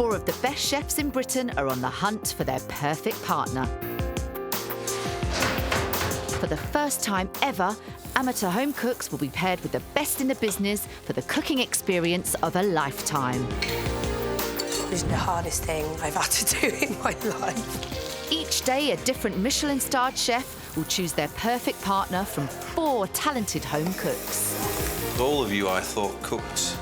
4 of the best chefs in Britain are on the hunt for their perfect partner. For the first time ever, amateur home cooks will be paired with the best in the business for the cooking experience of a lifetime. It's the hardest thing I've had to do in my life. Each day, a different Michelin-starred chef will choose their perfect partner from 4 talented home cooks. All of you, I thought, cooked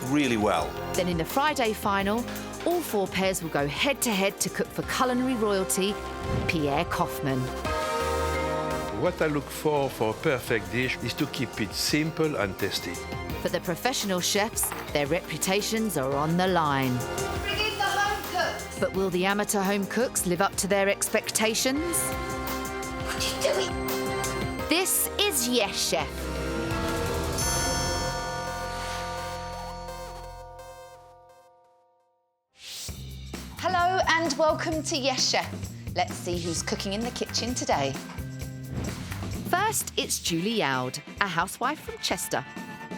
really well. Then in the Friday final, all 4 pairs will go head-to-head to cook for culinary royalty, Pierre Kaufmann. What I look for a perfect dish is to keep it simple and tasty. For the professional chefs, their reputations are on the line. Bring in the home cooks! But will the amateur home cooks live up to their expectations? What are you doing? This is Yes Chef. Hello and welcome to Yes Chef. Let's see who's cooking in the kitchen today. First, it's Julie Youd, a housewife from Chester.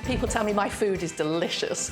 People tell me my food is delicious.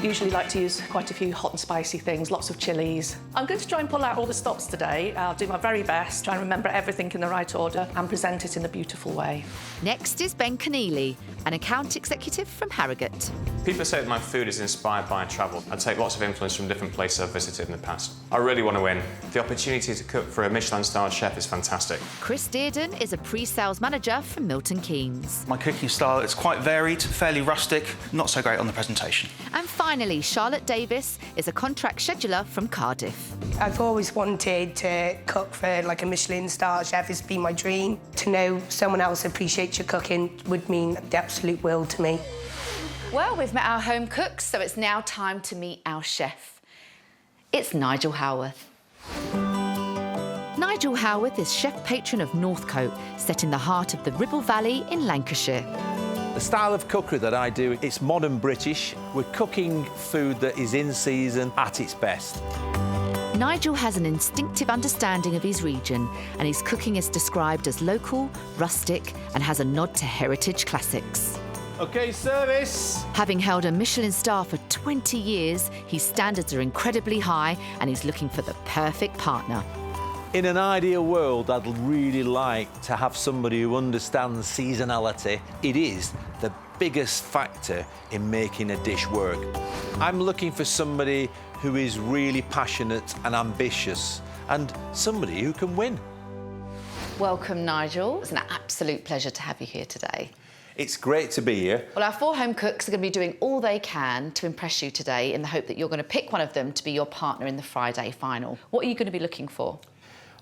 Usually like to use quite a few hot and spicy things, lots of chilies. I'm going to try and pull out all the stops today. I'll do my very best, try and remember everything in the right order and present it in a beautiful way. Next is Ben Keneally, an account executive from Harrogate. People say that my food is inspired by travel. I take lots of influence from different places I've visited in the past. I really want to win. The opportunity to cook for a Michelin-starred chef is fantastic. Chris Dearden is a pre-sales manager from Milton Keynes. My cooking style is quite varied, fairly rustic, not so great on the presentation. And finally, Charlotte Davis is a contract scheduler from Cardiff. I've always wanted to cook for like a Michelin-starred chef. It's been my dream. To know someone else appreciates your cooking would mean the absolute world to me. Well, we've met our home cooks, so it's now time to meet our chef. It's Nigel Howarth. Nigel Howarth is chef patron of Northcote, set in the heart of the Ribble Valley in Lancashire. The style of cookery that I do, it's modern British. We're cooking food that is in season at its best. Nigel has an instinctive understanding of his region, and his cooking is described as local, rustic, and has a nod to heritage classics. OK, service. Having held a Michelin star for 20 years, his standards are incredibly high, and he's looking for the perfect partner. In an ideal world, I'd really like to have somebody who understands seasonality. It is the biggest factor in making a dish work. I'm looking for somebody who is really passionate and ambitious, and somebody who can win. Welcome, Nigel. It's an absolute pleasure to have you here today. It's great to be here. Well, our 4 home cooks are going to be doing all they can to impress you today in the hope that you're going to pick one of them to be your partner in the Friday final. What are you going to be looking for?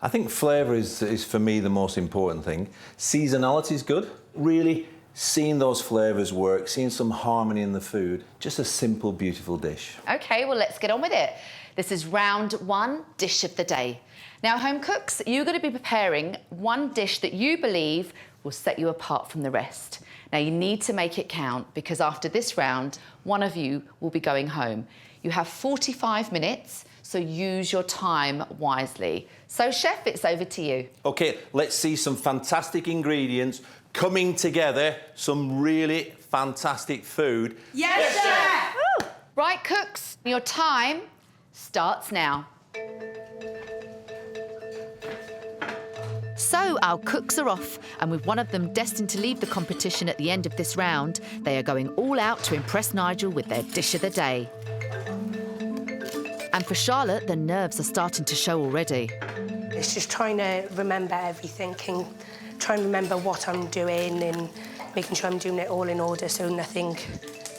I think flavour is for me the most important thing. Seasonality is good. Really seeing those flavours work, seeing some harmony in the food. Just a simple, beautiful dish. OK, well, let's get on with it. This is round 1, dish of the day. Now, home cooks, you're going to be preparing one dish that you believe will set you apart from the rest. Now, you need to make it count because after this round, one of you will be going home. You have 45 minutes, so use your time wisely. So, Chef, it's over to you. OK, let's see some fantastic ingredients coming together, some really fantastic food. Yes, Chef! Woo! Right, cooks, your time starts now. So our cooks are off, and with one of them destined to leave the competition at the end of this round, they are going all out to impress Nigel with their dish of the day. And for Charlotte, the nerves are starting to show already. It's just trying to remember everything and trying to remember what I'm doing and making sure I'm doing it all in order so nothing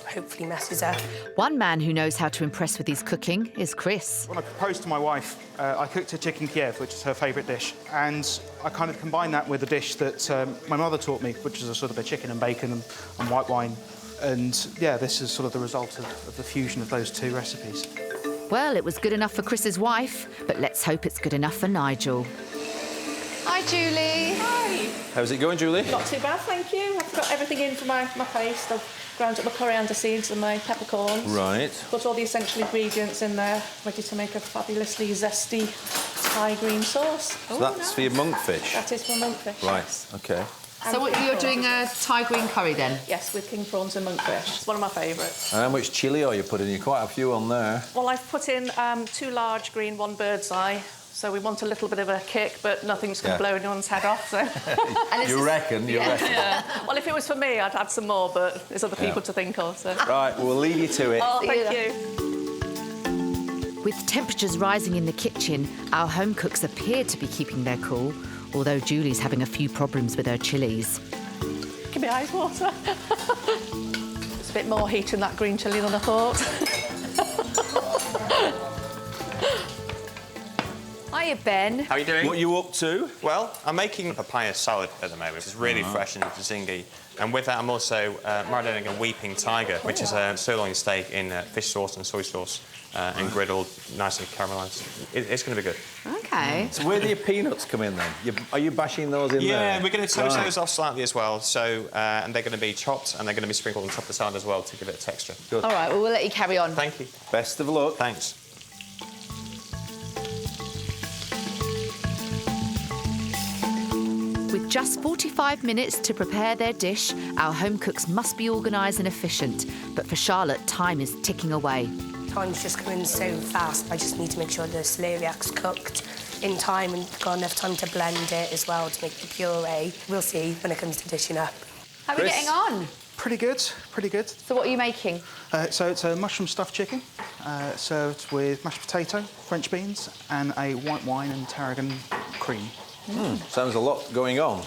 hopefully messes up. One man who knows how to impress with his cooking is Chris. When I proposed to my wife, I cooked a chicken Kiev, which is her favourite dish, and I kind of combined that with a dish that my mother taught me, which is a sort of a chicken and bacon and white wine. And, yeah, this is sort of the result of the fusion of those 2 recipes. Well, it was good enough for Chris's wife, but let's hope it's good enough for Nigel. Hi, Julie. Hi. How's it going, Julie? Not too bad, thank you. I've got everything in for my paste. I've ground up my coriander seeds and my peppercorns. Right. Put all the essential ingredients in there, ready to make a fabulously zesty Thai green sauce. So that's for your monkfish? That is for monkfish. Right, yes. OK. So what, you're doing a Thai green curry then? Yes, with king prawns and monkfish. It's one of my favourites. And how much chilli are you putting in? Quite a few on there. Well, I've put in 2 large green, 1 bird's eye. So we want a little bit of a kick, but nothing's going to blow anyone's head off. So. You reckon? Yeah. Well, if it was for me, I'd add some more, but there's other people to think of. So. Right, we'll leave you to it. Oh, thank you. With temperatures rising in the kitchen, our home cooks appear to be keeping their cool, although Julie's having a few problems with her chilies. Give me ice water. It's a bit more heat in that green chilli than I thought. Hiya, Ben. How are you doing? What are you up to? Well, I'm making a papaya salad at the moment. It's really fresh and zingy. And with that, I'm also marinating a weeping tiger, which is a sirloin steak in fish sauce and soy sauce and griddled, nicely caramelised. It's going to be good. OK. So where do your peanuts come in then? Are you bashing those in there? Yeah, we're going to toast those off slightly as well. So, and they're going to be chopped and they're going to be sprinkled on top of the salad as well to give it a texture. Good. All right, well, we'll let you carry on. Thank you. Best of luck. Thanks. With just 45 minutes to prepare their dish, our home cooks must be organised and efficient. But for Charlotte, time is ticking away. Time's just going so fast. I just need to make sure the celeriac's cooked in time and got enough time to blend it as well to make the puree. We'll see when it comes to dishing up. How are we getting on? Pretty good, pretty good. So what are you making? So it's a mushroom stuffed chicken, served with mashed potato, French beans, and a white wine and tarragon cream. Sounds a lot going on.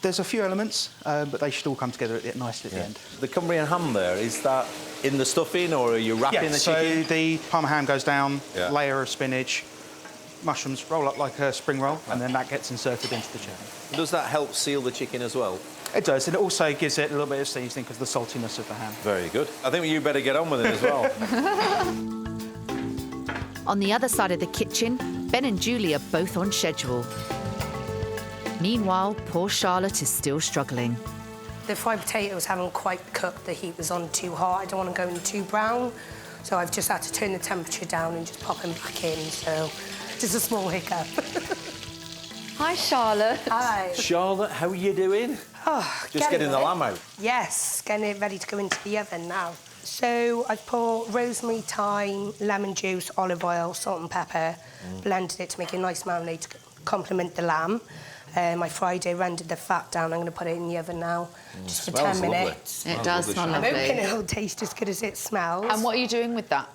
There's a few elements, but they should all come together nicely at the end. The Cumbrian ham there, is that in the stuffing or are you wrapping the chicken? So the Parma ham goes down, Yeah. layer of spinach, mushrooms roll up like a spring roll, and then that gets inserted into the chicken. Does that help seal the chicken as well? It does, and it also gives it a little bit of seasoning because of the saltiness of the ham. Very good. I think you better get on with it as well. On the other side of the kitchen, Ben and Julie are both on schedule. Meanwhile, poor Charlotte is still struggling. The fried potatoes haven't quite cooked. The heat was on too hot. I don't want to go in too brown. So I've just had to turn the temperature down and just pop them back in. So just a small hiccup. Hi, Charlotte. Hi. Charlotte, how are you doing? Oh, Just getting the lamb out. Yes, getting it ready to go into the oven now. So I've put rosemary, thyme, lemon juice, olive oil, salt and pepper, blended it to make a nice marinade to complement the lamb. I fried it, rendered the fat down. I'm going to put it in the oven now, just for 10 minutes. It does smell I'm lovely. hoping it'll taste as good as it smells. And what are you doing with that?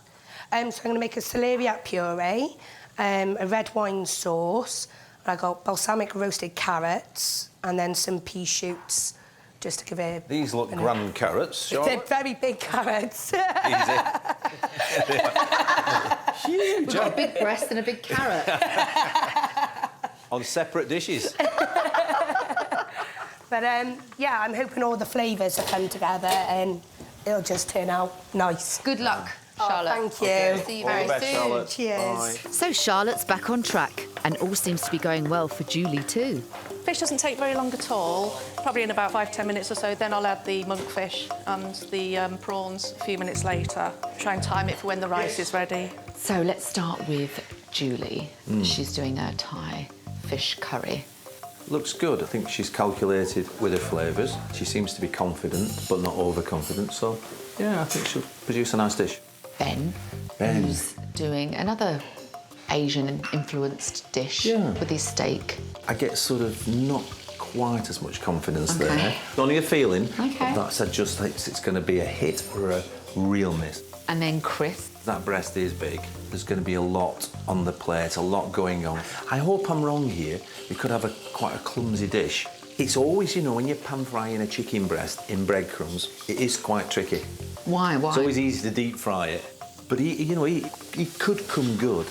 So I'm going to make a celeriac puree, a red wine sauce. I got balsamic roasted carrots and then some pea shoots, just to give it. These look grand carrots, They're Charlotte. very big carrots. Easy. We've got a big breast and a big carrot. On separate dishes. But yeah, I'm hoping all the flavours will come together and it'll just turn out nice. Good luck, Charlotte. Thank you. See you All very the best, soon. Charlotte. Cheers. Bye. So Charlotte's back on track, and all seems to be going well for Julie too. Fish doesn't take very long at all, probably in about 5-10 minutes or so. Then I'll add the monkfish and the prawns a few minutes later. Try and time it for when the rice is ready. So let's start with Julie. She's doing a Thai fish curry. Looks good. I think she's calculated with her flavours. She seems to be confident, but not overconfident. So, yeah, I think she'll produce a nice dish. Ben, who's doing another Asian-influenced dish with his steak. I get sort of not quite as much confidence Okay. there. Only a feeling. Okay. But that said, just thinks it's going to be a hit or a real miss. And then Chris. That breast is big. There's going to be a lot on the plate, a lot going on. I hope I'm wrong here. We could have quite a clumsy dish. It's always, you know, when you're pan frying a chicken breast in breadcrumbs, it is quite tricky. Why? It's always easy to deep fry it. But, he could come good.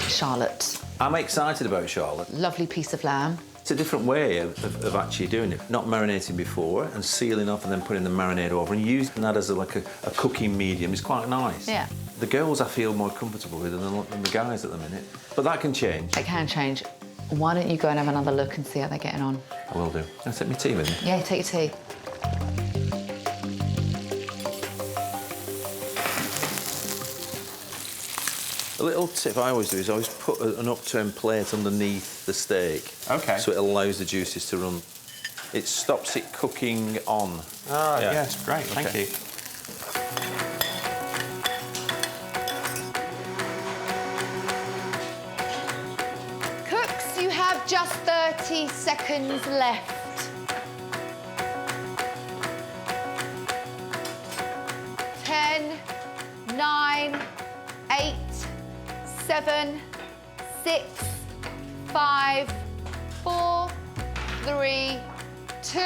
Charlotte. I'm excited about Charlotte. Lovely piece of lamb. It's a different way of actually doing it. Not marinating before and sealing off and then putting the marinade over and using that as a cooking medium is quite nice. Yeah. The girls I feel more comfortable with than the guys at the minute. But that can change. It can change. Why don't you go and have another look and see how they're getting on? I will do. Can I take my tea with me? Yeah, take your tea. A little tip I always do is always put an upturned plate underneath the steak. OK. So it allows the juices to run. It stops it cooking on. Oh, yes, great, thank Okay. you. Cooks, you have just 30 seconds left. 10, 9, 8, 7, 6, 5, 4, 3, 2,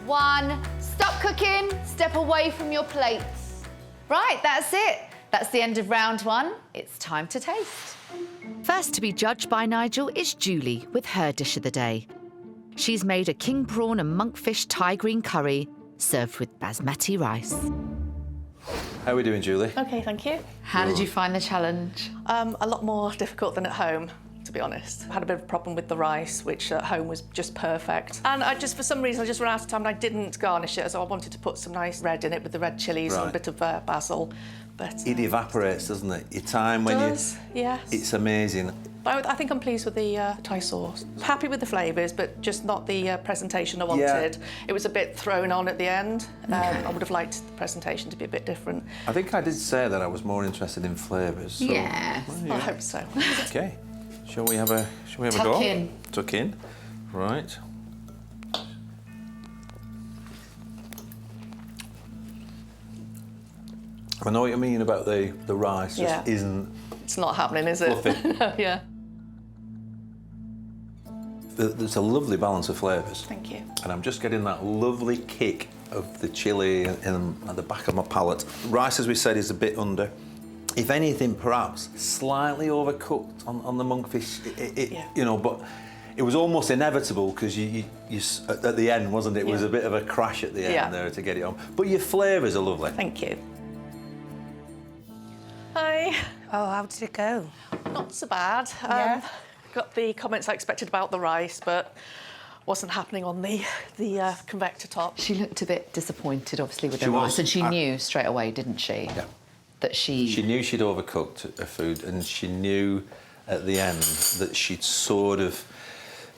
1. Stop cooking, step away from your plates. Right, that's it. That's the end of round one. It's time to taste. First to be judged by Nigel is Julie with her dish of the day. She's made a king prawn and monkfish Thai green curry served with basmati rice. How are we doing, Julie? OK, thank you. How did you find the challenge? A lot more difficult than at home, to be honest. I had a bit of a problem with the rice, which at home was just perfect. And for some reason, I just ran out of time and I didn't garnish it, so I wanted to put some nice red in it with the red chillies and a bit of basil. But It evaporates, doesn't it? Your time when does, yes. It's amazing. But I think I'm pleased with the Thai sauce. Happy with the flavours, but just not the presentation I wanted. It was a bit thrown on at the end. I would have liked the presentation to be a bit different. I think I did say that I was more interested in flavours. So, Yeah. I hope so. Okay. Shall we have a go? Tuck in. Tuck in. Right. I know what you mean about the rice. Just isn't. It's not happening, is it? Fluffy. Yeah. There's a lovely balance of flavours. Thank you. And I'm just getting that lovely kick of the chilli at the back of my palate. Rice, as we said, is a bit under. If anything, perhaps slightly overcooked on the monkfish. You know, but it was almost inevitable because you at the end, wasn't it? It was a bit of a crash at the end there to get it on. But your flavours are lovely. Thank you. Hi. Oh, how did it go? Not so bad. Got the comments I expected about the rice, but wasn't happening on the convector top. She looked a bit disappointed, obviously, with the She was. rice, and she knew straight away, didn't she? Yeah. That She knew she'd overcooked her food, and she knew at the end that she'd sort of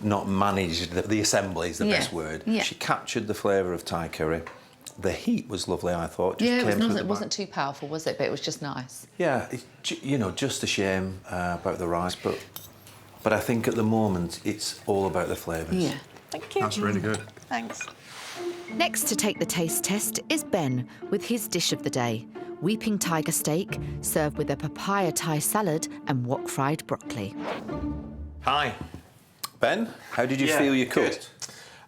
not managed the assembly is the best word. Yeah. She captured the flavour of Thai curry. The heat was lovely, I thought. Yeah, Just it wasn't too powerful, was it? But it was just nice. Yeah, you know, just a shame about the rice, but I think at the moment it's all about the flavours. Yeah. Thank you. That's really good. Thanks. Next to take the taste test is Ben with his dish of the day. Weeping tiger steak served with a papaya Thai salad and wok fried broccoli. Hi. Ben, how did you feel you cooked?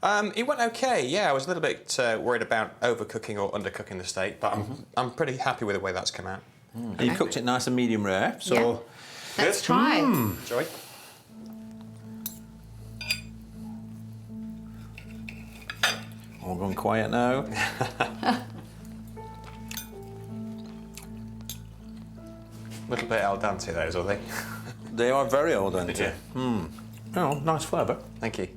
It went okay, yeah. I was a little bit worried about overcooking or undercooking the steak, but I'm pretty happy with the way that's come out. And you cooked it nice and medium rare, so... Let's try. Enjoy. All gone quiet now. A little bit al dente, those, are they? They are very al dente. Yeah. Oh, nice flavour. Thank you.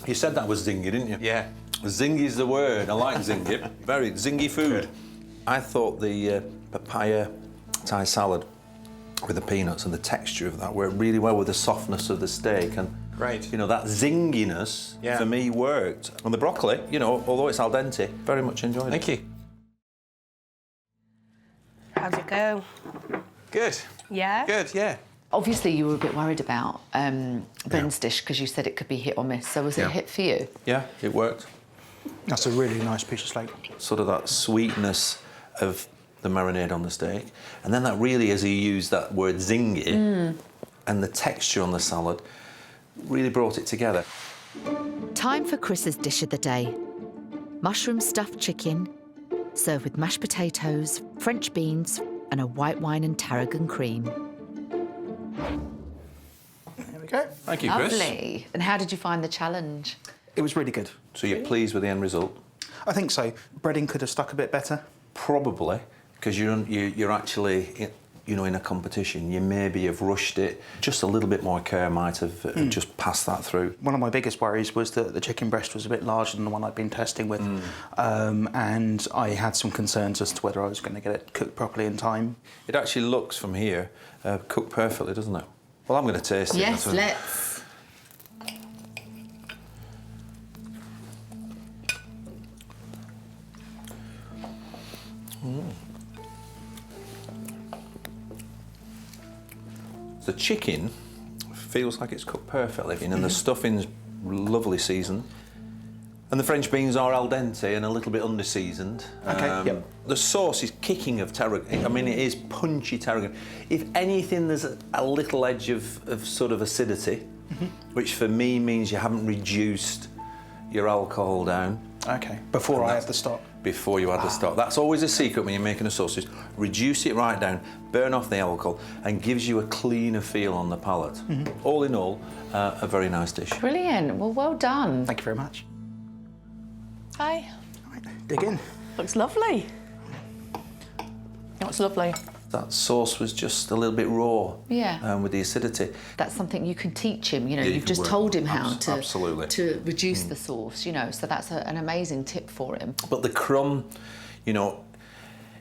You said that was zingy, didn't you? Yeah. Zingy's the word. I like zingy. Very zingy food. I thought the papaya Thai salad with the peanuts and the texture of that worked really well with the softness of the steak. And, Great. you know, that zinginess for me worked. And the broccoli, you know, although it's al dente, very much enjoyed it. Thank you. How'd it go? Good. Yeah? Good, yeah. Obviously, you were a bit worried about Ben's dish because you said it could be hit or miss. So was it a hit for you? Yeah, it worked. That's a really nice piece of steak. Sort of that sweetness of the marinade on the steak. And then that really, as you use that word zingy, and the texture on the salad, really brought it together. Time for Chris's dish of the day. Mushroom stuffed chicken, served with mashed potatoes, French beans, and a white wine and tarragon cream. There we go. Thank you, Chris. Lovely. And how did you find the challenge? It was really good. So you're pleased with the end result? I think so. Breading could have stuck a bit better. Probably, because you're actually, you know, in a competition. You maybe have rushed it. Just a little bit more care might have just passed that through. One of my biggest worries was that the chicken breast was a bit larger than the one I'd been testing with, and I had some concerns as to whether I was going to get it cooked properly in time. It actually looks from here cooked perfectly, doesn't it? Well, I'm going to taste it. Yes, let's. The chicken feels like it's cooked perfectly, and the stuffing's lovely seasoned. And the French beans are al dente and a little bit under-seasoned. Okay, yep. The sauce is kicking of tarragon. I mean, it is punchy tarragon. If anything, there's a little edge of sort of acidity, which for me means you haven't reduced your alcohol down. Okay, before I add the stock. Before you add the stock. That's always a secret when you're making a sauce, is reduce it right down, burn off the alcohol, and gives you a cleaner feel on the palate. All in all, a very nice dish. Brilliant. Well done. Thank you very much. Hi. Right, dig in. Looks lovely. What's lovely? That sauce was just a little bit raw. Yeah. With the acidity. That's something you can teach him. You know, Yeah, you you've can just work- told him how to absolutely. to reduce the sauce. You know, so that's an amazing tip for him. But the crumb, you know,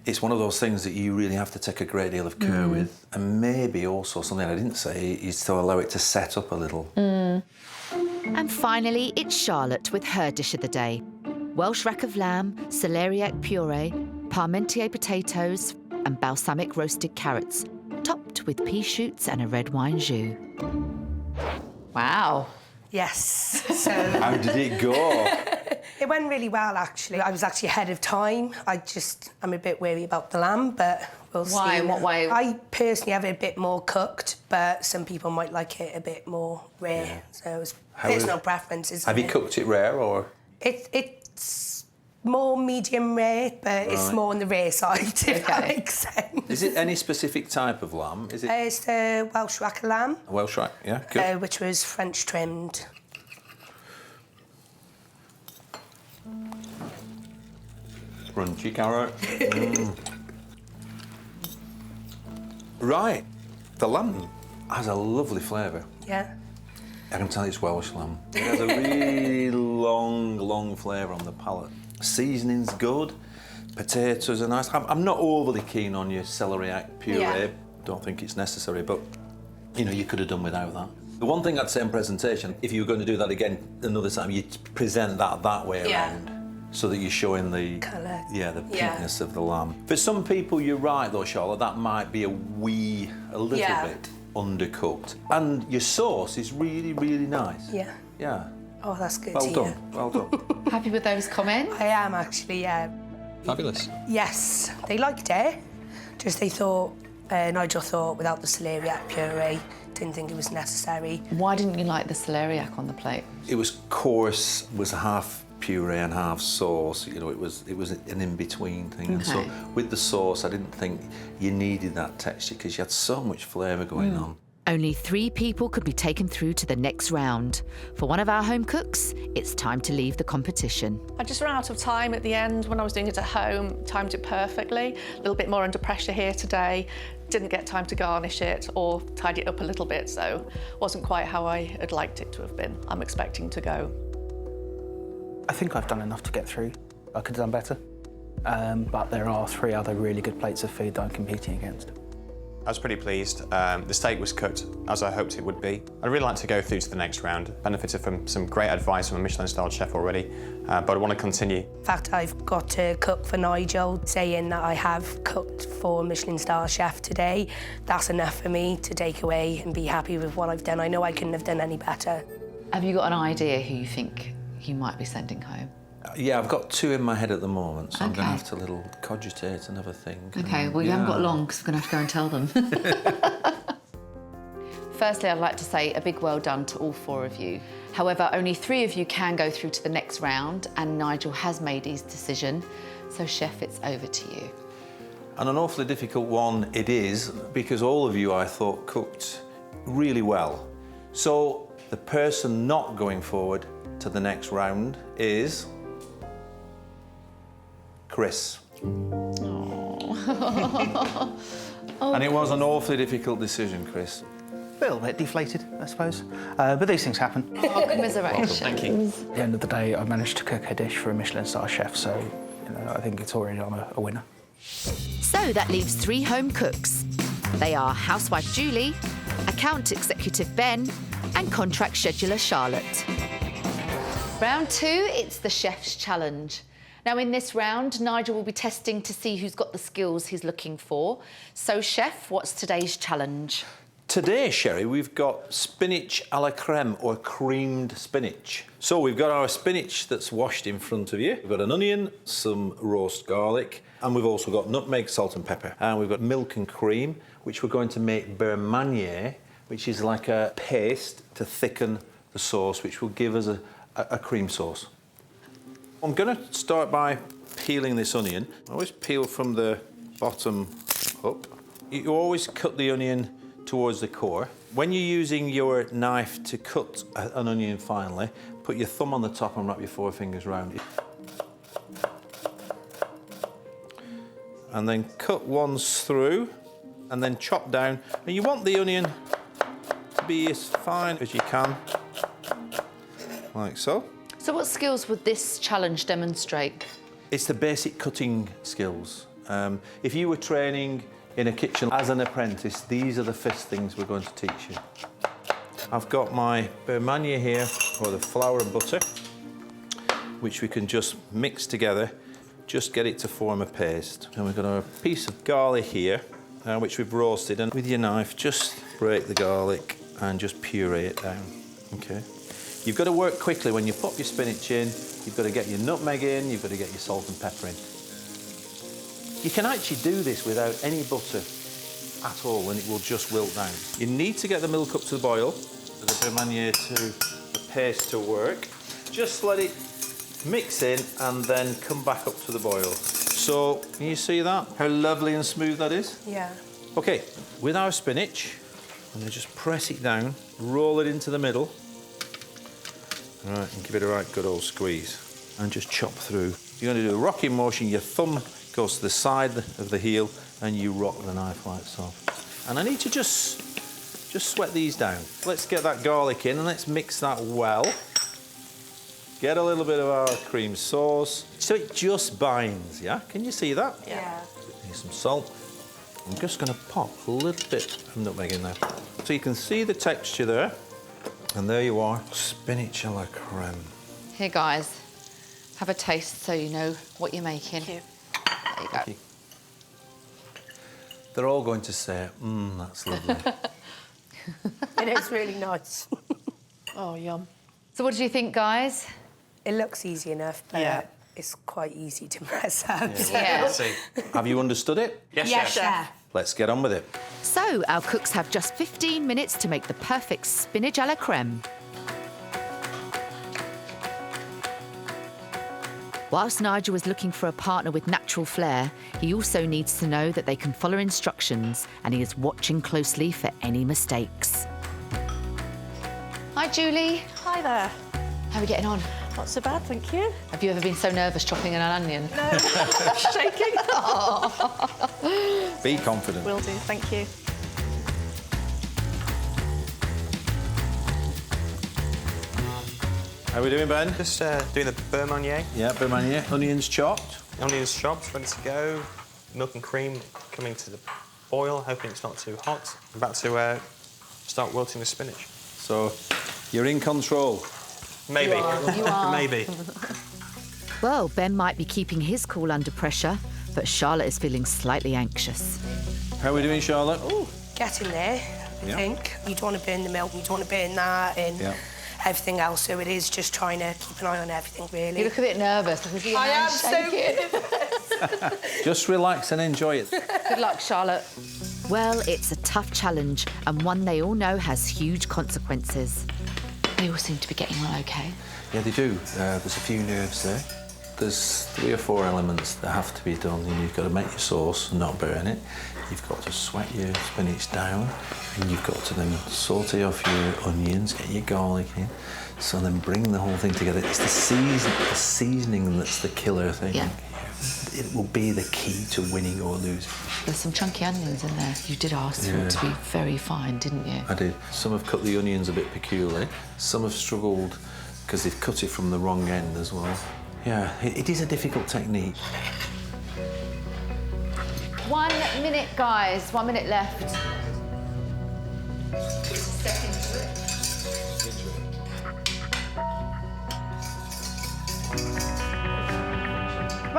it's one of those things that you really have to take a great deal of care with. And maybe also something I didn't say is to allow it to set up a little. And finally, it's Charlotte with her dish of the day. Welsh rack of lamb, celeriac puree, parmentier potatoes and balsamic roasted carrots, topped with pea shoots and a red wine jus. Wow. Yes. So How did it go? it went really well, actually. I was actually ahead of time. I'm a bit wary about the lamb, but we'll see. Why? In what way? I personally have it a bit more cooked, but some people might like it a bit more rare. Yeah. So it's How personal is- preference, isn't Have you it? cooked it rare or? It's more medium rare, but it's Right. more on the rare side, if that makes sense. Is it any specific type of lamb? Is it It's the Welsh rack of lamb, a Welsh rack? Yeah, good. which was French trimmed. Crunchy carrot. Right. The lamb has a lovely flavour. Yeah. I can tell it's Welsh lamb. It has a really long flavour on the palate. Seasoning's good. Potatoes are nice. I'm not overly keen on your celeriac puree. Yeah. Don't think it's necessary, but you know, you could have done without that. The one thing I'd say in presentation, if you were going to do that again another time, you'd present that way Yeah. around, so that you're showing the Colour. yeah, the Yeah. pinkness of the lamb. For some people, you're right though, Charlotte. That might be a little bit undercooked. And your sauce is really nice. Yeah. Yeah. Oh, that's good Well to done. hear. Well done. Happy with those comments? I am actually, yeah. Fabulous. Yes, they liked it. Just they thought, Nigel thought without the celeriac puree, didn't think it was necessary. Why didn't you like the celeriac on the plate? It was coarse, was half puree and half sauce. You know, it was an in-between thing. And so Okay. with the sauce, I didn't think you needed that texture because you had so much flavour going on. Only 3 people could be taken through to the next round. For one of our home cooks, it's time to leave the competition. I just ran out of time at the end when I was doing it at home, timed it perfectly. A little bit more under pressure here today. Didn't get time to garnish it or tidy it up a little bit, so wasn't quite how I had liked it to have been. I'm expecting to go. I think I've done enough to get through. I could have done better. But there are 3 other really good plates of food that I'm competing against. I was pretty pleased. The steak was cooked as I hoped it would be. I'd really like to go through to the next round. Benefited from some great advice from a Michelin-starred chef already, but I want to continue. In fact, I've got to cook for Nigel, saying that I have cooked for a Michelin-star chef today. That's enough for me to take away and be happy with what I've done. I know I couldn't have done any better. Have you got an idea who you think you might be sending home? Yeah, I've got 2 in my head at the moment, so I'm going to Okay. have to little cogitate and have a think. Okay, well, you haven't got long because we're going to have to go and tell them. Firstly, I'd like to say a big well done to all 4 of you. However, only 3 of you can go through to the next round, and Nigel has made his decision. So, Chef, it's over to you. And an awfully difficult one it is, because all of you, I thought, cooked really well. So the person not going forward to the next round is Chris. And it was an awfully difficult decision, Chris. A little bit deflated, I suppose. But these things happen. Oh, commiseration. Thank you. At the end of the day, I managed to cook a dish for a Michelin-star chef, so I think it's already on a winner. So that leaves 3 home cooks. They are housewife Julie, account executive Ben, and contract scheduler Charlotte. Round 2, it's the chef's challenge. Now, in this round, Nigel will be testing to see who's got the skills he's looking for. So, Chef, what's today's challenge? Today, Sherry, we've got spinach à la creme, or creamed spinach. So we've got our spinach that's washed in front of you. We've got an onion, some roast garlic, and we've also got nutmeg, salt and pepper. And we've got milk and cream, which we're going to make beurre manière, which is like a paste to thicken the sauce, which will give us a cream sauce. I'm going to start by peeling this onion. I always peel from the bottom up. You always cut the onion towards the core. When you're using your knife to cut an onion finely, put your thumb on the top and wrap your forefingers around it. And then cut ones through and then chop down. And you want the onion to be as fine as you can, like so. So what skills would this challenge demonstrate? It's the basic cutting skills. If you were training in a kitchen as an apprentice, these are the first things we're going to teach you. I've got my beurre manière here, or the flour and butter, which we can just mix together, just get it to form a paste. And we've got a piece of garlic here, which we've roasted, and with your knife, just break the garlic and just puree it down, okay? You've got to work quickly. When you pop your spinach in, you've got to get your nutmeg in, you've got to get your salt and pepper in. You can actually do this without any butter at all, and it will just wilt down. You need to get the milk up to the boil, for the beurre manière the paste to work. Just let it mix in and then come back up to the boil. So, can you see that? How lovely and smooth that is? Yeah. Okay, with our spinach, I'm going to just press it down, roll it into the middle. All right, and give it a right good old squeeze. And just chop through. You're going to do a rocking motion. Your thumb goes to the side of the heel and you rock the knife like so. And I need to just sweat these down. Let's get that garlic in and let's mix that well. Get a little bit of our cream sauce. So it just binds, yeah? Can you see that? Yeah. Need some salt. I'm just going to pop a little bit of nutmeg in there. So you can see the texture there. And there you are, spinach à la creme. Here, guys, have a taste so you know what you're making. Thank you. There you go. Thank you. They're all going to say, that's lovely. It is really nice. Oh, yum. So what do you think, guys? It looks easy enough, but Yeah. it's quite easy to mess up. Yeah. See. Have you understood it? Yes, Yes, chef. chef. Let's get on with it. So, our cooks have just 15 minutes to make the perfect spinach à la creme. Whilst Nigel is looking for a partner with natural flair, he also needs to know that they can follow instructions, and he is watching closely for any mistakes. Hi, Julie. Hi there. How are we getting on? Not so bad, thank you. Have you ever been so nervous chopping an onion? No, shaking. Be confident. Will do, thank you. How are we doing, Ben? Just doing the beurre manière. Yeah, beurre manière. Onions chopped. Onions chopped, ready to go. Milk and cream coming to the boil, hoping it's not too hot. I'm about to start wilting the spinach. So, you're in control. Maybe. You are. Maybe. Well, Ben might be keeping his cool under pressure, but Charlotte is feeling slightly anxious. How are we doing, Charlotte? Ooh, getting there, I think. You don't want to burn the milk, you don't want to burn that, and everything else. So it is just trying to keep an eye on everything, really. You look a bit nervous. I can see your I am hands so shaking. Just relax and enjoy it. Good luck, Charlotte. Well, it's a tough challenge, and one they all know has huge consequences. They all seem to be getting on okay. Yeah, they do. There's a few nerves there. There's 3 or 4 elements that have to be done. You've got to make your sauce and not burn it. You've got to sweat your spinach down, and you've got to then saute off your onions, get your garlic in, so then bring the whole thing together. It's the seasoning that's the killer thing. Yeah. It will be the key to winning or losing. There's some chunky onions in there. You did ask for it to be very fine, didn't you? I did. Some have cut the onions a bit peculiarly. Some have struggled because they've cut it from the wrong end as well. Yeah, it is a difficult technique. 1 minute, guys. 1 minute left.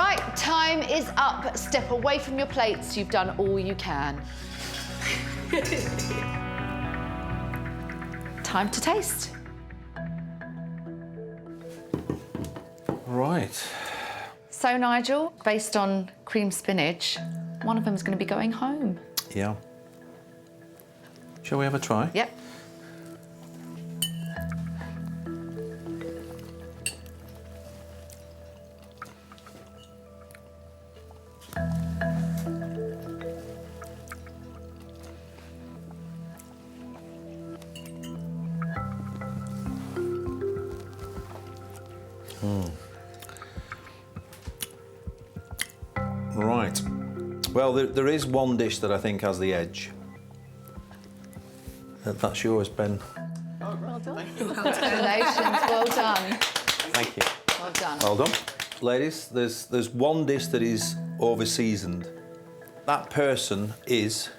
Right, time is up. Step away from your plates. You've done all you can. Time to taste. Right. So, Nigel, based on cream spinach, one of them is going to be going home. Yeah. Shall we have a try? Yep. Right. Well, there is one dish that I think has the edge. That's yours, Ben. Well done. Congratulations, well done. Thank you. Well done. Well done. Ladies, there's one dish that is over-seasoned. That person is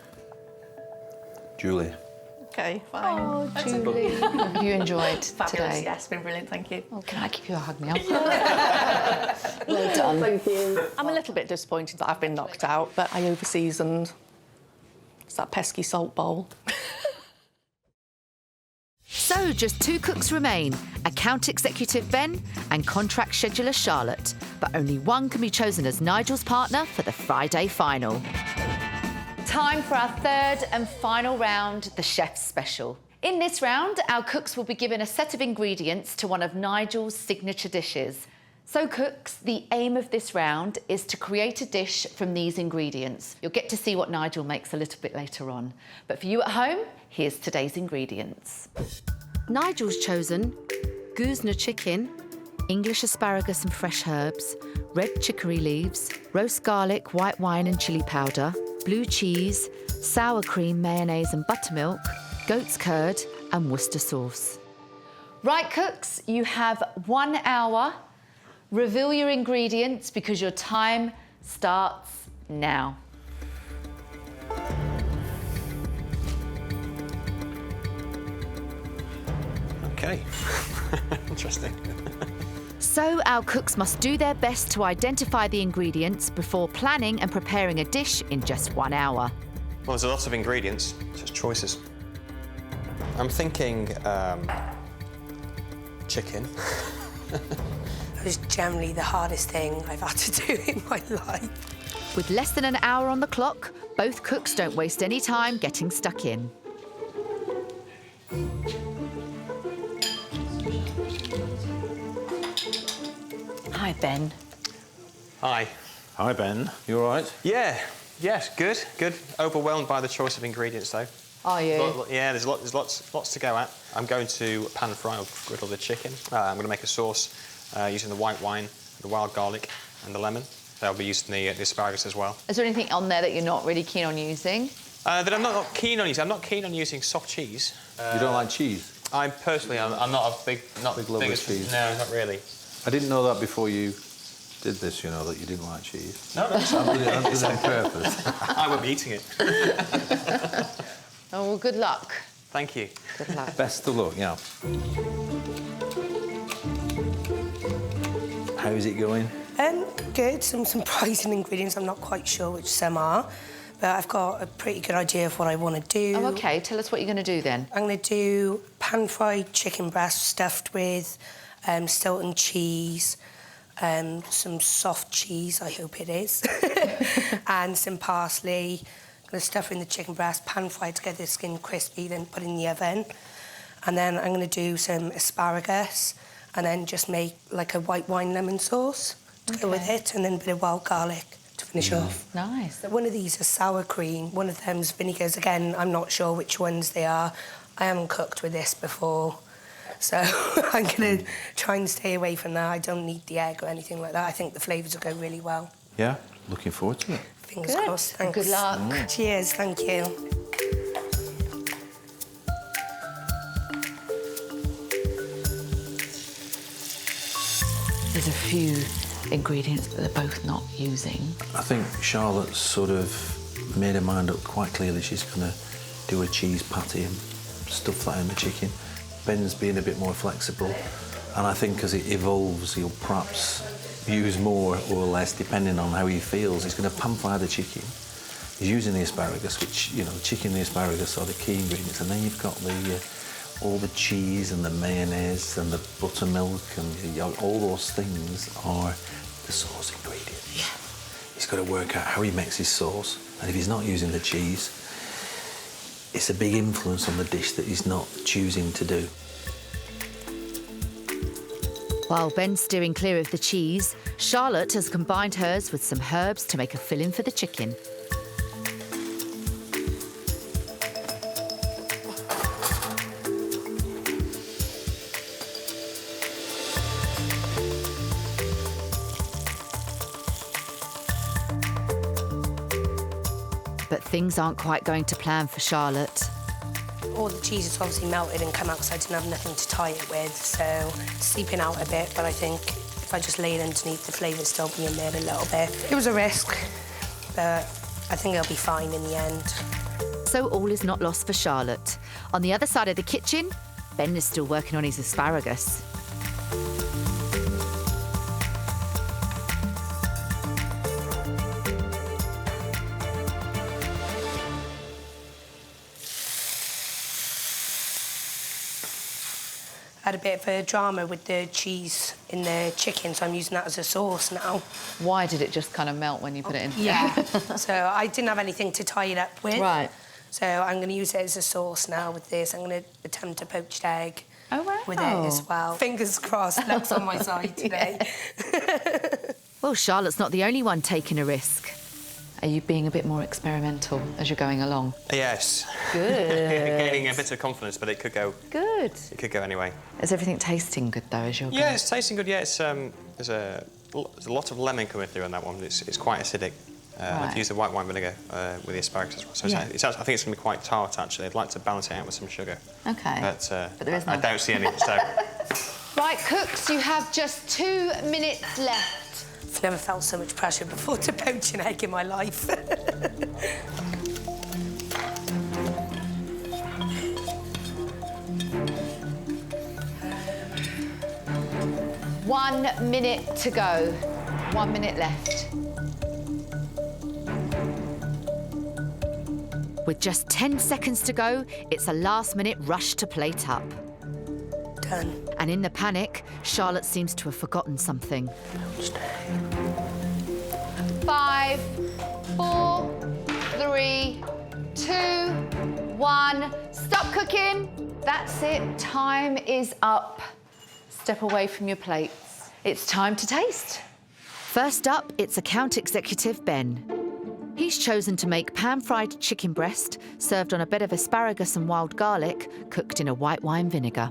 Julie. Okay, fine. Oh, Julie. Have you enjoyed Fabulous, today? yes, been brilliant, thank you. Oh, can I give you a hug now? Well done. Thank you. I'm a little bit disappointed that I've been knocked out, but I over-seasoned. It's that pesky salt bowl. So just 2 cooks remain, account executive Ben and contract scheduler Charlotte. But only one can be chosen as Nigel's partner for the Friday final. Time for our third and final round, the Chef's Special. In this round, our cooks will be given a set of ingredients to one of Nigel's signature dishes. So, cooks, the aim of this round is to create a dish from these ingredients. You'll get to see what Nigel makes a little bit later on. But for you at home, here's today's ingredients. Nigel's chosen Guzna chicken, English asparagus and fresh herbs, red chicory leaves, roast garlic, white wine and chilli powder, blue cheese, sour cream, mayonnaise and buttermilk, goat's curd and Worcester sauce. Right, cooks, you have 1 hour. Reveal your ingredients because your time starts now. Okay. Interesting. So our cooks must do their best to identify the ingredients before planning and preparing a dish in just 1 hour. Well, there's a lot of ingredients, just choices. I'm thinking chicken. That is generally the hardest thing I've had to do in my life. With less than an hour on the clock, both cooks don't waste any time getting stuck in. Hi, Ben. Hi. Hi, Ben. You all right? Yeah. Yes. Good. Good. Overwhelmed by the choice of ingredients, though. Are you? Yeah. There's lots to go at. I'm going to pan fry or griddle the chicken. I'm going to make a sauce using the white wine, the wild garlic, and the lemon. I'll be using the asparagus as well. Is there anything on there that you're not really keen on using? That I'm not keen on using. I'm not keen on using soft cheese. You don't like cheese? I'm not a big Big lover of cheese. No, not really. I didn't know that before you did this, you know, that you didn't like cheese. No, I did it on purpose. I won't be eating it. Oh, well, good luck. Thank you. Good luck. Best of luck, yeah. How's it going? Good. Some surprising ingredients. I'm not quite sure which some are, but I've got a pretty good idea of what I want to do. Oh, OK. Tell us what you're going to do then. I'm going to do pan-fried chicken breast stuffed with Stilton cheese, some soft cheese, I hope it is, and some parsley. I'm going to stuff in the chicken breast, pan-fry to get the skin crispy, then put in the oven. And then I'm going to do some asparagus and then just make like a white wine lemon sauce to go with it, and then a bit of wild garlic to finish off. Nice. So one of these is sour cream, one of them's vinegars. Again, I'm not sure which ones they are. I haven't cooked with this before, so I'm going to try and stay away from that. I don't need the egg or anything like that. I think the flavours will go really well. Yeah, looking forward to it. Fingers crossed. Thanks. Good luck. Cheers, thank you. There's a few ingredients that they're both not using. I think Charlotte's sort of made her mind up quite clearly. She's going to do a cheese patty and stuff that in the chicken. Ben's being a bit more flexible, and I think as it evolves, he'll perhaps use more or less depending on how he feels. He's going to pan-fry the chicken. He's using the asparagus, which, you know, the chicken and the asparagus are the key ingredients, and then you've got all the cheese and the mayonnaise and the buttermilk and all those things are the sauce ingredients. Yeah. He's got to work out how he makes his sauce, and if he's not using the cheese, it's a big influence on the dish that he's not choosing to do. While Ben's steering clear of the cheese, Charlotte has combined hers with some herbs to make a filling for the chicken. But things aren't quite going to plan for Charlotte. All the cheese is obviously melted and come out because I didn't have nothing to tie it with, so it's seeping out a bit, but I think if I just lay it underneath, the flavour still be in there a little bit. It was a risk, but I think it'll be fine in the end. So all is not lost for Charlotte. On the other side of the kitchen, Ben is still working on his asparagus. I had a bit of a drama with the cheese in the chicken, so I'm using that as a sauce now. Why did it just kind of melt when you put it in? Yeah. So I didn't have anything to tie it up with. Right. So I'm going to use it as a sauce now with this. I'm going to attempt a poached egg with it Oh. as well. Fingers crossed, luck's on my side today. Well, Charlotte's not the only one taking a risk. Are you being a bit more experimental as you're going along? Yes. Good. Gaining a bit of confidence, but it could go. Good. It could go anyway. Is everything tasting good though as you're going? Yeah, it's tasting good. Yeah, it's there's a lot of lemon coming through on that one. It's quite acidic. I've used the white wine vinegar with the asparagus as well. So Yeah. I think it's going to be quite tart actually. I'd like to balance it out with some sugar. Okay. But there is I none. don't see any. So Right, cooks, you have just 2 minutes left. I've never felt so much pressure before to poach an egg in my life. 1 minute to go. 1 minute left. With just 10 seconds to go, it's a last-minute rush to plate up. Done. And in the panic, Charlotte seems to have forgotten something. 5, 4, 3, 2, 1. Stop cooking. That's it. Time is up. Step away from your plates. It's time to taste. First up, it's account executive Ben. He's chosen to make pan-fried chicken breast, served on a bed of asparagus and wild garlic, cooked in a white wine vinegar.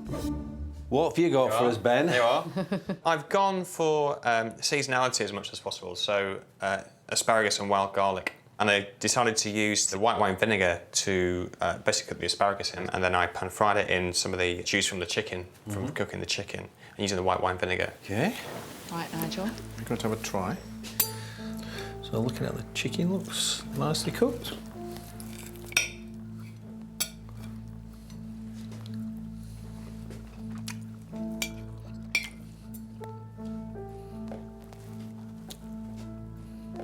What have you got for us, Ben? there you are. I've gone for seasonality as much as possible, so asparagus and wild garlic. And I decided to use the white wine vinegar to basically cook the asparagus in, and then I pan-fried it in some of the juice from the chicken, from cooking the chicken, and using the white wine vinegar. Okay. Right, Nigel. We're going to have a try. So looking at the chicken, looks nicely cooked.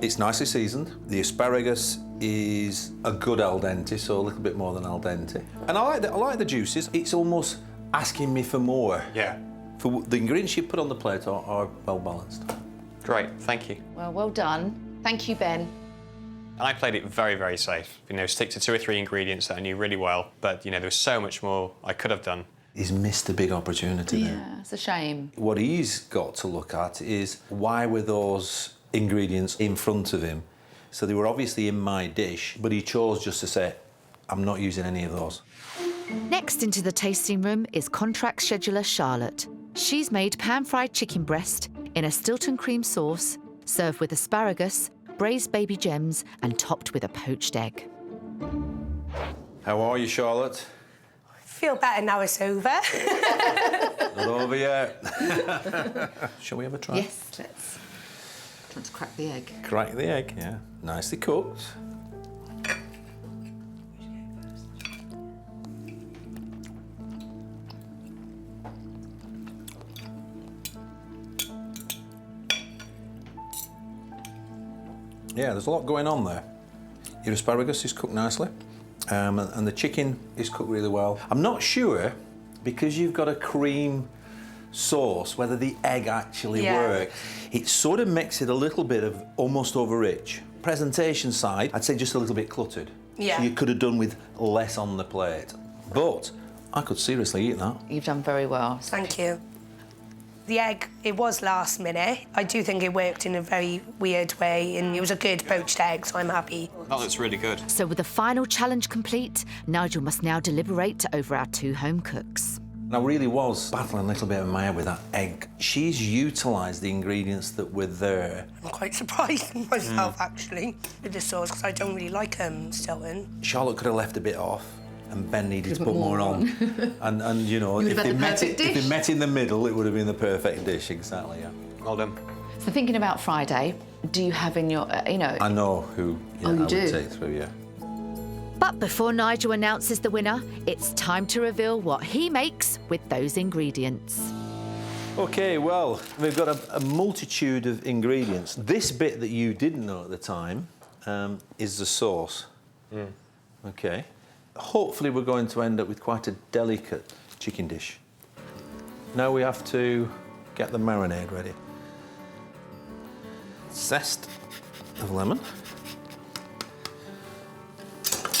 It's nicely seasoned. The asparagus is a good al dente, so a little bit more than al dente. And I like the juices. It's almost asking me for more. Yeah. For the ingredients you put on the plate are well balanced. Great, thank you. Well done. Thank you, Ben. And I played it very, very safe. You know, stick to 2 or 3 ingredients that I knew really well, but you know, there was so much more I could have done. He's missed a big opportunity there. Yeah, it's a shame. What he's got to look at is why were those ingredients in front of him? So they were obviously in my dish, but he chose just to say, I'm not using any of those. Next into the tasting room is contract scheduler Charlotte. She's made pan-fried chicken breast in a Stilton cream sauce, served with asparagus, braised baby gems, and topped with a poached egg. How are you, Charlotte? Feel better now it's over. Not over yet. Shall we have a try? Yes, let's. Trying to crack the egg. Crack the egg, yeah. Nicely cooked. Yeah, there's a lot going on there. Your asparagus is cooked nicely, and the chicken is cooked really well. I'm not sure, because you've got a cream sauce, whether the egg actually worked. It sort of makes it a little bit of almost over-rich. Presentation side, I'd say just a little bit cluttered. Yeah. So you could have done with less on the plate. But I could seriously eat that. You've done very well. Thank you. The egg, it was last minute. I do think it worked in a very weird way, and it was a good poached egg, so I'm happy. That looks really good. So with the final challenge complete, Nigel must now deliberate over our 2 home cooks. And I really was battling a little bit in my head with that egg. She's utilised the ingredients that were there. I'm quite surprised in myself, actually, with the sauce, because I don't really like Stilton. Charlotte could have left a bit off, and Ben needed to put more on. and you know, if they met in the middle, it would have been the perfect dish, exactly, yeah. Well done. So thinking about Friday, do you have in your, I know who I would take through, yeah. But before Nigel announces the winner, it's time to reveal what he makes with those ingredients. OK, well, we've got a multitude of ingredients. This bit that you didn't know at the time is the sauce. OK. Hopefully we're going to end up with quite a delicate chicken dish. Now we have to get the marinade ready. Zest of lemon.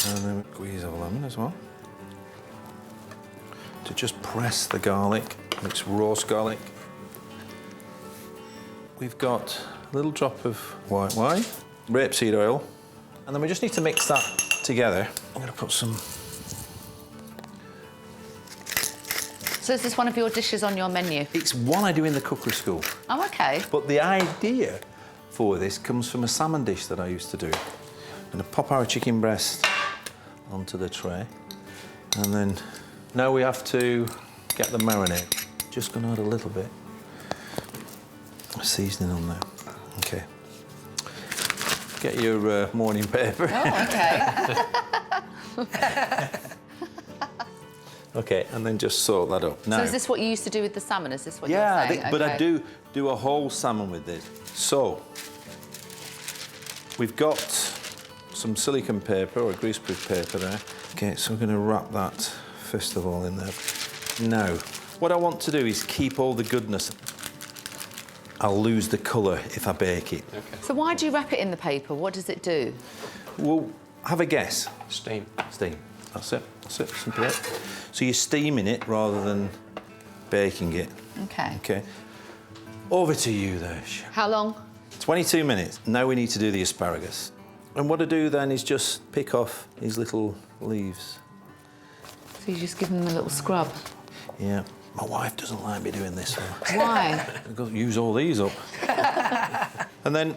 And then a squeeze of lemon as well. To just press the garlic, it's roast garlic. We've got a little drop of white wine, rapeseed oil, and then we just need to mix that together. I'm going to put some... So is this one of your dishes on your menu? It's one I do in the cookery school. Oh, OK. But the idea for this comes from a salmon dish that I used to do. I'm going to pop our chicken breast onto the tray, and then now we have to get the marinade. Just going to add a little bit of seasoning on there. OK. Get your morning paper. Oh, OK. OK, and then just sort that up. Now, so is this what you used to do with the salmon? Is this what you're saying? Yeah, but I do a whole salmon with this. So, we've got some silicone paper or greaseproof paper there. OK, so we're going to wrap that first of all in there. Now, what I want to do is keep all the goodness. I'll lose the colour if I bake it. Okay. So why do you wrap it in the paper? What does it do? Well, have a guess. Steam. Steam. That's it. That's it. Simple. So you're steaming it rather than baking it. OK. OK. Over to you there. How long? 22 minutes. Now we need to do the asparagus. And what I do then is just pick off these little leaves. So you just give them a little scrub? Yeah. My wife doesn't like me doing this one. Why? I've got to use all these up. And then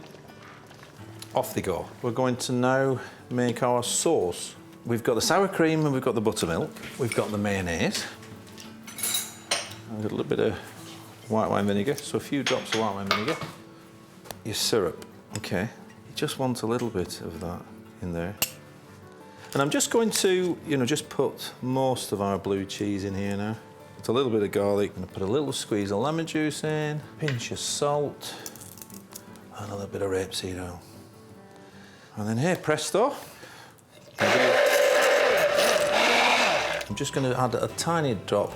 off they go. We're going to now make our sauce. We've got the sour cream and we've got the buttermilk. We've got the mayonnaise. I've got a little bit of white wine vinegar, so a few drops of white wine vinegar. Your syrup, OK. You just want a little bit of that in there. And I'm just going to, just put most of our blue cheese in here now. It's a little bit of garlic. I'm going to put a little squeeze of lemon juice in, pinch of salt, and a little bit of rapeseed oil. And then here, presto. I'm just going to add a tiny drop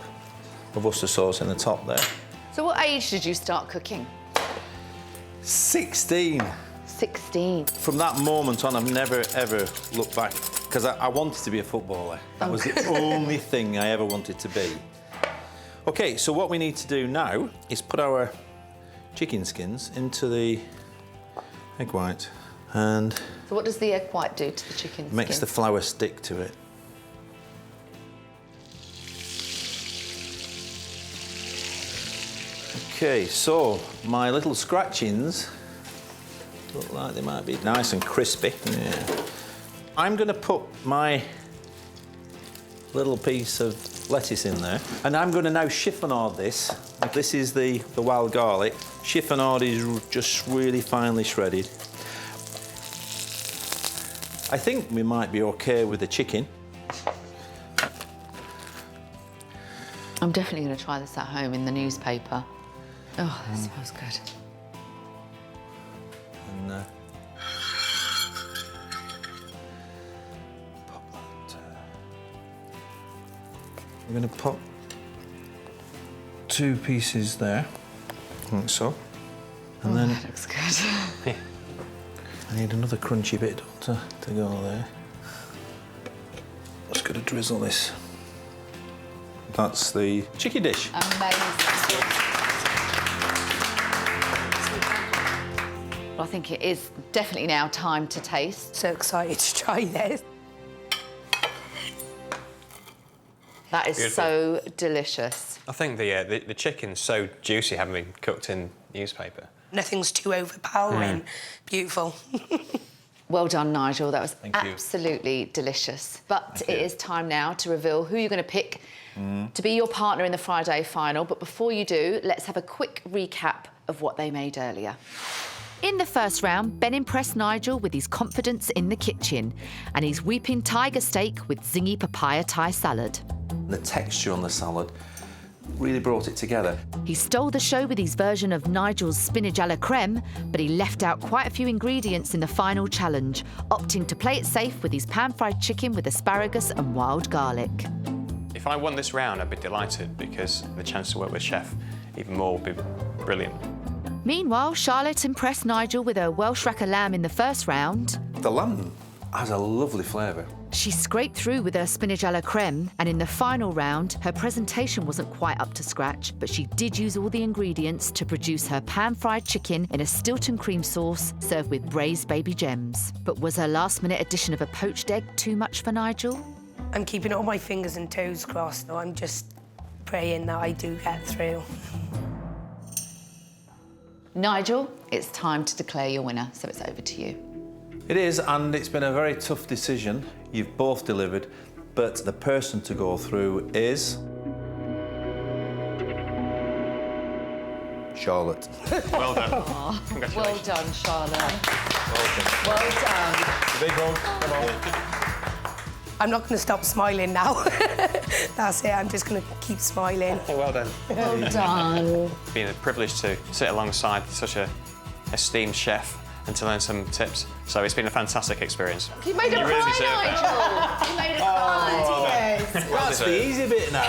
of oyster sauce in the top there. So what age did you start cooking? 16. 16. From that moment on, I've never, ever looked back, because I wanted to be a footballer. That was the only thing I ever wanted to be. OK, so what we need to do now is put our chicken skins into the egg white and... So what does the egg white do to the chicken skin? Makes the flour stick to it. OK, so my little scratchings look like they might be nice and crispy. Yeah. I'm going to put my little piece of lettuce in there, and I'm going to now chiffonade this. This is the wild garlic. Chiffonade is just really finely shredded. I think we might be OK with the chicken. I'm definitely going to try this at home in the newspaper. Oh, that smells good. And I'm going to pop 2 pieces there, like so. And then That looks good. I need another crunchy bit to go there. Just got to drizzle this. That's the chicken dish. Amazing. Well, I think it is definitely now time to taste. So excited to try this. That is Beautiful. so delicious. I think the chicken's so juicy, having been cooked in newspaper. Nothing's too overpowering. Beautiful. Well done, Nigel. That was Thank you. absolutely delicious. But it you. is time now to reveal who you're going to pick to be your partner in the Friday final. But before you do, let's have a quick recap of what they made earlier. In the first round, Ben impressed Nigel with his confidence in the kitchen and his weeping tiger steak with zingy papaya Thai salad. The texture on the salad really brought it together. He stole the show with his version of Nigel's spinach à la creme, but he left out quite a few ingredients in the final challenge, opting to play it safe with his pan-fried chicken with asparagus and wild garlic. If I won this round, I'd be delighted because the chance to work with Chef even more would be brilliant. Meanwhile, Charlotte impressed Nigel with her Welsh rack of lamb in the first round. The lamb has a lovely flavour. She scraped through with her spinach à la creme, and in the final round, her presentation wasn't quite up to scratch, but she did use all the ingredients to produce her pan-fried chicken in a Stilton cream sauce served with braised baby gems. But was her last-minute addition of a poached egg too much for Nigel? I'm keeping all my fingers and toes crossed, so I'm just praying that I do get through. Nigel, it's time to declare your winner, so it's over to you. It is, and it's been a very tough decision. You've both delivered, but the person to go through is Charlotte. Well done. Well Congratulations. done, Charlotte. Well done. Big one, come on. I'm not going to stop smiling now. That's it, I'm just going to keep smiling. Well done. Well done. It's been a privilege to sit alongside such a esteemed chef and to learn some tips. So it's been a fantastic experience. You made her You really cry, deserve that. Nigel. You made her cry. That's the easy bit now.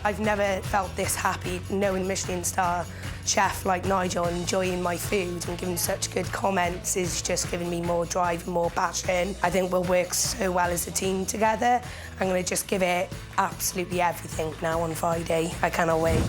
I've never felt this happy knowing Michelin-star chef like Nigel and enjoying my food and giving such good comments is just giving me more drive and more passion. I think we'll work so well as a team together. I'm going to just give it absolutely everything now on Friday. I cannot wait.